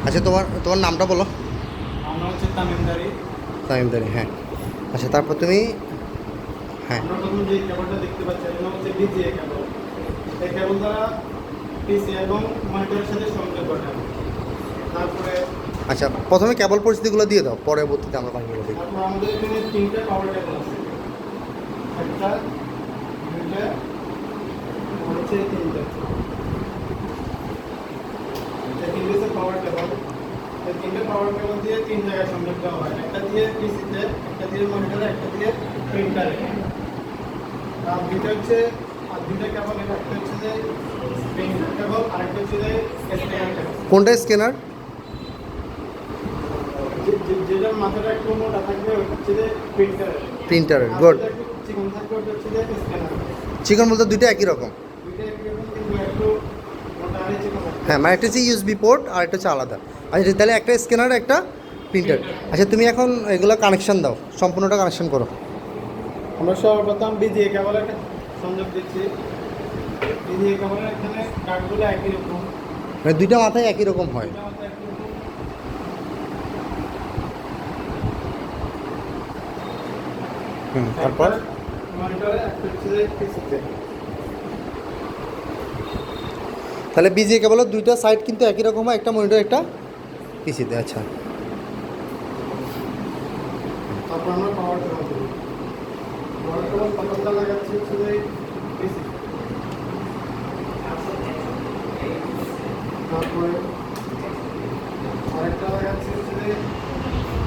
আচ্ছা, তোমার তোমার নামটা বলো। আমরা হচ্ছে তামিমদারি। তামিমদারি, হ্যাঁ। আচ্ছা, তারপর তুমি, হ্যাঁ। আমরা প্রথম যে কেবলটা দেখতে পাচ্ছি এটা হচ্ছে বিজিএ কেবল। এই কেবল দ্বারা পিসি এবং মনিটরের সাথে সংযোগ ঘটায়। তারপরে আচ্ছা, প্রথমে কেবল পরিস্থিতিগুলো দিয়ে দাও, পরবর্তীতে আমরা বাকিগুলো দেখি। তারপর আমাদের এখানে তিনটে পাওয়ার কেবল আছে, একটা, দুইটা, আর হচ্ছে তিনটা। এই তিনটে হচ্ছে পাওয়ার কেবল। এই তিনটে পাওয়ার কেবল দিয়ে তিন জায়গায় সংযোগ দেওয়া হয়, একটা দিয়ে পিসিতে, একটা দিয়ে মনিটরে, একটা দিয়ে প্রিন্টারে। আর দুইটা হচ্ছে, আর দুইটা কেবল, একটা হচ্ছে যে প্রিন্টার কেবল, আরেকটা হচ্ছে যে স্ক্যানার কেবল। কোনটা স্ক্যানার? যেটার মাথাটা একটু মোটা থাকবে ওটা হচ্ছে যে প্রিন্টার। প্রিন্টারের, গুড। চিকন থাকবে ওটা হচ্ছে যে স্ক্যানার। চিকন বলতে দুইটা একই রকম? দুইটা একই রকম কিন্তু একটু মোটা আর চিকন থাকবে। হ্যাঁ, মানে একটা হচ্ছে ইউএসবি পোর্ট আর একটা হচ্ছে আলাদা। আচ্ছা, তাহলে একটা স্ক্যানার, একটা প্রিন্টার। আচ্ছা, তুমি এখন এগুলো কানেকশন দাও, সম্পূর্ণটা কানেকশন করো। আমরা সর্বপ্রথম বিজিএ কেবলের সংযোগ দিচ্ছি। বিজিএ কেবলের এখানে কাঠগুলো একই রকম, মানে দুইটা মাথায় একই রকম হয়। দুইটা মাত্র একই রকম। তারপর মনিটরে একটা হচ্ছে যে পিসিতে। তাহলে বিজিএ কেবলের দুইটা সাইড কিন্তু একই রকম হয়, একটা মনিটর, একটা পিসিতে। আচ্ছা, তারপর আমরা পাওয়ার কেবল দেবো। পাওয়ার কেবল কতটা লাগাচ্ছি হচ্ছে যে পিসি। তারপরে আরেকটা লাগাচ্ছি হচ্ছে যে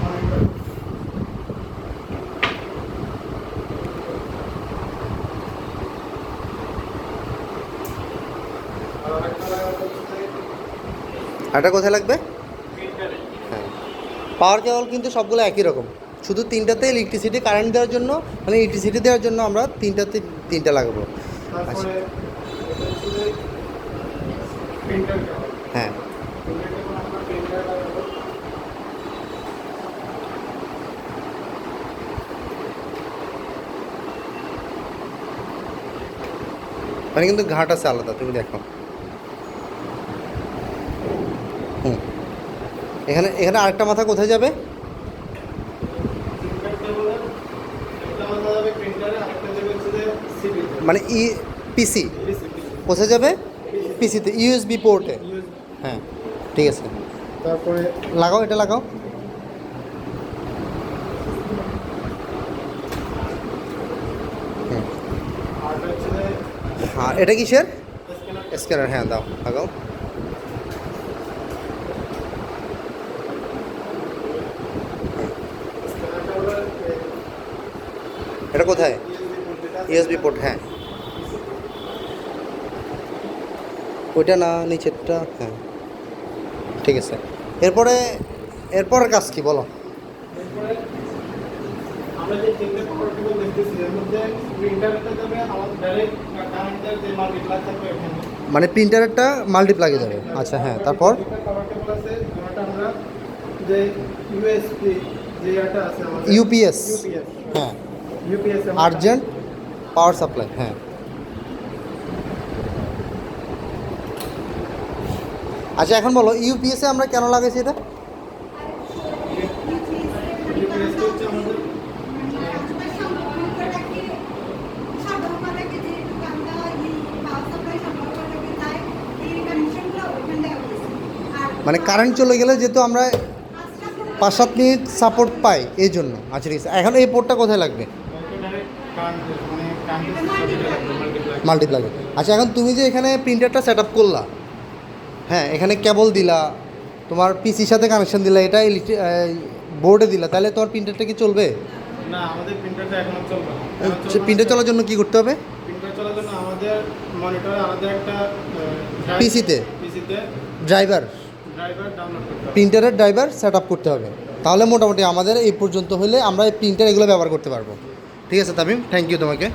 মনিটর। আর আরেকটা লাগাচ্ছি হচ্ছে যে আরেকটা কোথায় লাগবে? প্রিন্টারে। হ্যাঁ, পাওয়ার কেবল কিন্তু সবগুলো একই রকম, শুধু তিনটাতে ইলেকট্রিসিটি কারেন্ট দেওয়ার জন্য, মানে ইলেকট্রিসিটি দেওয়ার জন্য আমরা তিনটাতে তিনটা লাগাবো। আচ্ছা, তারপরে এটা হচ্ছে যে প্রিন্টার কেবল। হ্যাঁ। প্রিন্টার কেবল আমরা প্রিন্টারে লাগাবো। মানে কিন্তু ঘাট আছে আলাদা, তুমি দেখো। হুম, এখানে এখানে আরেকটা মাথা কোথায় যাবে? প্রিন্টার কেবলের একটা মাথা যাবে প্রিন্টারে, আরেকটা যাবে হচ্ছে যে সিপিতে। মানে পিসি পিসি। কোথায় যাবে? পিসিতে, ইউএসবি পোর্টে। হ্যাঁ, ঠিক আছে, তারপরে লাগাও, এটা লাগাও। হুম, আরেকটা হচ্ছে যে হ্যাঁ, এটা কিসের? স্ক্যানার। স্ক্যানার, হ্যাঁ, দাও, লাগাও। স্ক্যানার কেবলের এটা কোথায়? ইউএসবি ইউএসবি পোর্ট যেটা আছে পোর্ট, হ্যাঁ। ওইটা না, নিচেরটা, হ্যাঁ, ঠিক আছে। এরপরে এরপরের কাজ কি বলো? এরপরে আমরা যে তিনটে পাওয়ার কেবল দেখতেছি এর মধ্যে প্রিন্টারটা যাবে আমাদের ডাইরেক্ট কারেন্টের যে মাল্টিপ্লাই থাকবে এখানে। মানে প্রিন্টারেরটা মাল্টিপ্লাগে যাবে। আচ্ছা, হ্যাঁ, তারপর দুটো পাওয়ার কেবল আছে, ওটা আমরা যে ইউএসবি যে এটা আছে আমাদের ইউপিএস, ইউপিএস। হ্যাঁ, ইউপিএস আর্জেন্ট পাওয়ার সাপ্লাই, হ্যাঁ। আচ্ছা, এখন বলো ইউপিএসে আমরা কেন লাগাইছি এটা? ইউপিএস হচ্ছে আমাদের মানে কারেন্ট চলে গেলে যেহেতু আমরা 5-7 মিনিট সাপোর্ট পাই, এই জন্য। আচ্ছা, ঠিক আছে। এখন এই পোর্টটা কোথায় লাগবে? ডাইরেক্ট কারেন্ট মানে কারেন্টের মাল্টিপ্লাগে। আচ্ছা, এখন তুমি যে এখানে প্রিন্টারটা সেট আপ করলা, হ্যাঁ, এখানে কেবল দিলা, তোমার পিসির সাথে কানেকশন দিলা, এটা বোর্ডে দিলা, তাহলে তোমার প্রিন্টারটা কি চলবে? না, আমাদের প্রিন্টারটা এখনো চলবে না। প্রিন্টার চলার জন্য কি করতে হবে? প্রিন্টার চলার জন্য আমাদের মনিটরে আলাদা একটা পিসিতে পিসিতে ড্রাইভার, ড্রাইভার ডাউনলোড করতে হবে। প্রিন্টারের ড্রাইভার সেট আপ করতে হবে। তাহলে মোটামুটি আমাদের এই পর্যন্ত হলে আমরা এই প্রিন্টার এগুলো ব্যবহার করতে পারবো। ঠিক আছে তামিম, থ্যাংক ইউ তোমাকে।